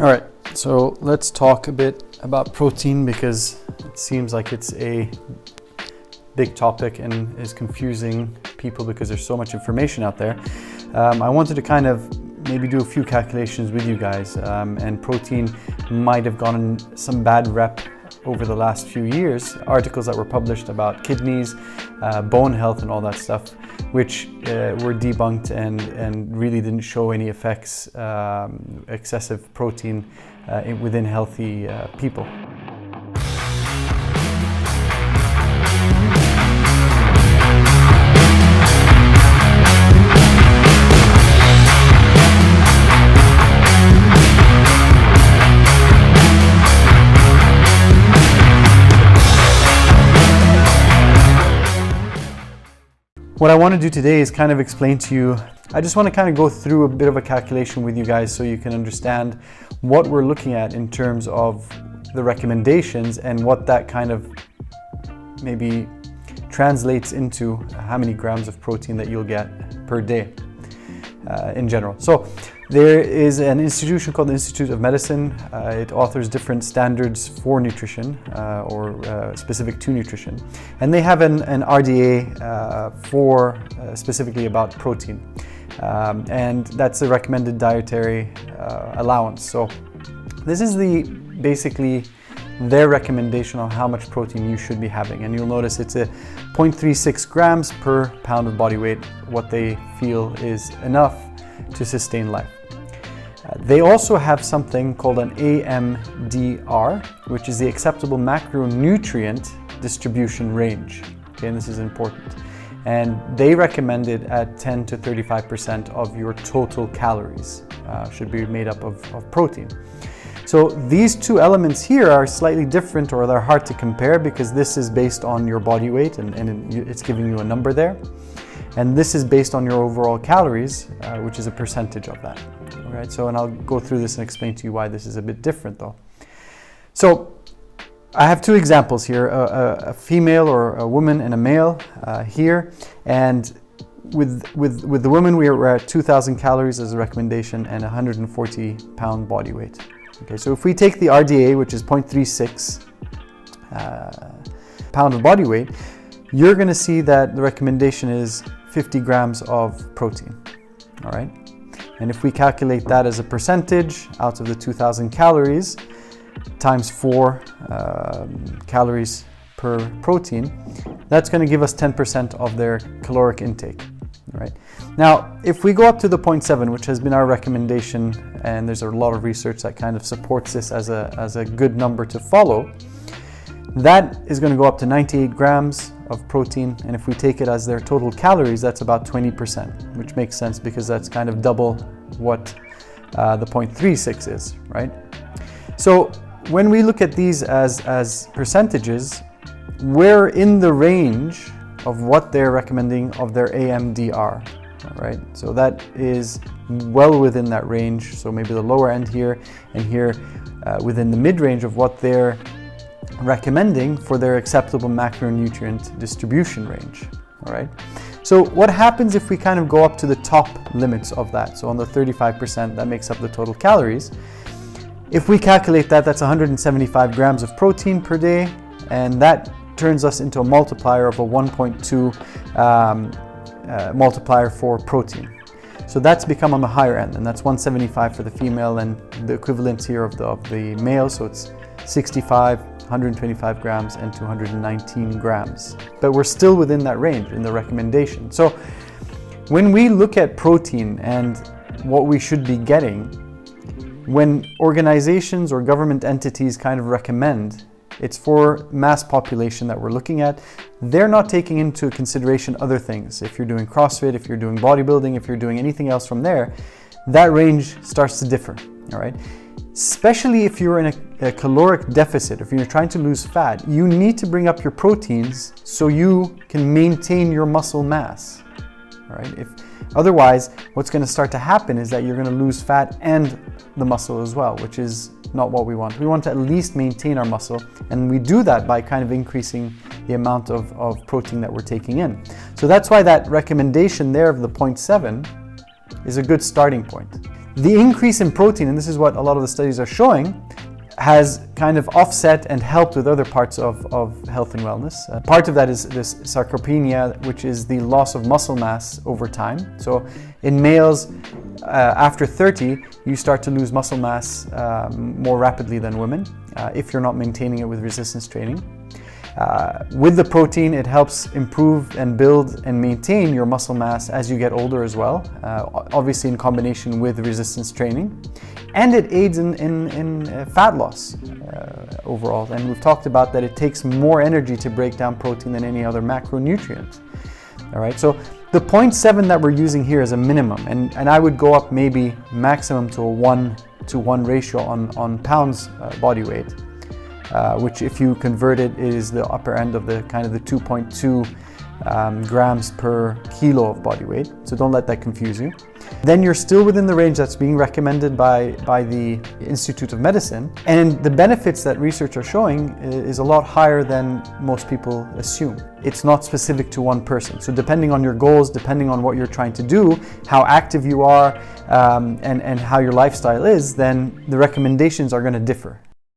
All right, so let's talk a bit about protein because it seems like it's a big topic and is confusing people because there's so much information out there. I wanted to kind of maybe do a few calculations with you guys, and protein might have gotten some bad rep over the last few years. Articles that were published about kidneys, bone health and all that stuff, which were debunked and really didn't show any effects, excessive protein within healthy people. What I want to do today is kind of explain to you, I just want to kind of go through a bit of a calculation with you guys so you can understand what we're looking at in terms of the recommendations and what that kind of maybe translates into how many grams of protein that you'll get per day in general. So there is an institution called the Institute of Medicine. It authors different standards for nutrition or specific to nutrition. And they have an RDA for specifically about protein. And that's a recommended dietary allowance. So this is basically their recommendation on how much protein you should be having. And you'll notice it's a 0.36 grams per pound of body weight, what they feel is enough to sustain life. They also have something called an AMDR, which is the acceptable macronutrient distribution range. Okay, and this is important. And they recommend it at 10 to 35% of your total calories should be made up of protein. So these two elements here are slightly different, or they're hard to compare because this is based on your body weight and it's giving you a number there. And this is based on your overall calories, which is a percentage of that. All right, so, and I'll go through this and explain to you why this is a bit different though. So I have two examples here, a female or a woman and a male here. And with the woman, we're at 2,000 calories as a recommendation and 140 pound body weight. Okay, so if we take the RDA, which is 0.36 pound of body weight, you're going to see that the recommendation is 50 grams of protein. All right. And if we calculate that as a percentage out of the 2,000 calories times 4 calories per protein, that's going to give us 10% of their caloric intake. All right. Now, if we go up to the 0.7, which has been our recommendation, and there's a lot of research that kind of supports this as a good number to follow, that is going to go up to 98 grams of protein. And if we take it as their total calories, that's about 20%, which makes sense because that's kind of double what the 0.36 is, right? So when we look at these as percentages, we're in the range of what they're recommending of their AMDR, all right? So that is well within that range. So maybe the lower end here and here within the mid-range of what they're recommending for their acceptable macronutrient distribution range. All right. So what happens if we kind of go up to the top limits of that? So on the 35%, that makes up the total calories. If we calculate that, that's 175 grams of protein per day, and that turns us into a multiplier of a 1.2 multiplier for protein. So that's become on the higher end, and that's 175 for the female, and the equivalent here of the male. So it's 65, 125 grams and 219 grams. But we're still within that range in the recommendation. So when we look at protein and what we should be getting, when organizations or government entities kind of recommend, it's for mass population that we're looking at. They're not taking into consideration other things. If you're doing CrossFit, if you're doing bodybuilding, if you're doing anything else from there, that range starts to differ, all right? Especially if you're in a caloric deficit, if you're trying to lose fat, you need to bring up your proteins so you can maintain your muscle mass. All right. Otherwise, what's going to start to happen is that you're going to lose fat and the muscle as well, which is not what we want. We want to at least maintain our muscle, and we do that by kind of increasing the amount of protein that we're taking in. So that's why that recommendation there of the 0.7 is a good starting point. The increase in protein, and this is what a lot of the studies are showing, has kind of offset and helped with other parts of health and wellness. Part of that is this sarcopenia, which is the loss of muscle mass over time. So in males, after 30, you start to lose muscle mass more rapidly than women if you're not maintaining it with resistance training. With the protein, it helps improve and build and maintain your muscle mass as you get older as well, obviously in combination with resistance training. And it aids in fat loss overall. And we've talked about that it takes more energy to break down protein than any other macronutrient. All right, so the 0.7 that we're using here is a minimum, and I would go up maybe maximum to a 1-to-1 ratio on pounds body weight. Which if you convert it is the upper end of the kind of the 2.2 grams per kilo of body weight. So don't let that confuse you. Then you're still within the range that's being recommended by the Institute of Medicine. And the benefits that research are showing is a lot higher than most people assume. It's not specific to one person. So depending on your goals, depending on what you're trying to do, how active you are, and how your lifestyle is, then the recommendations are going to differ.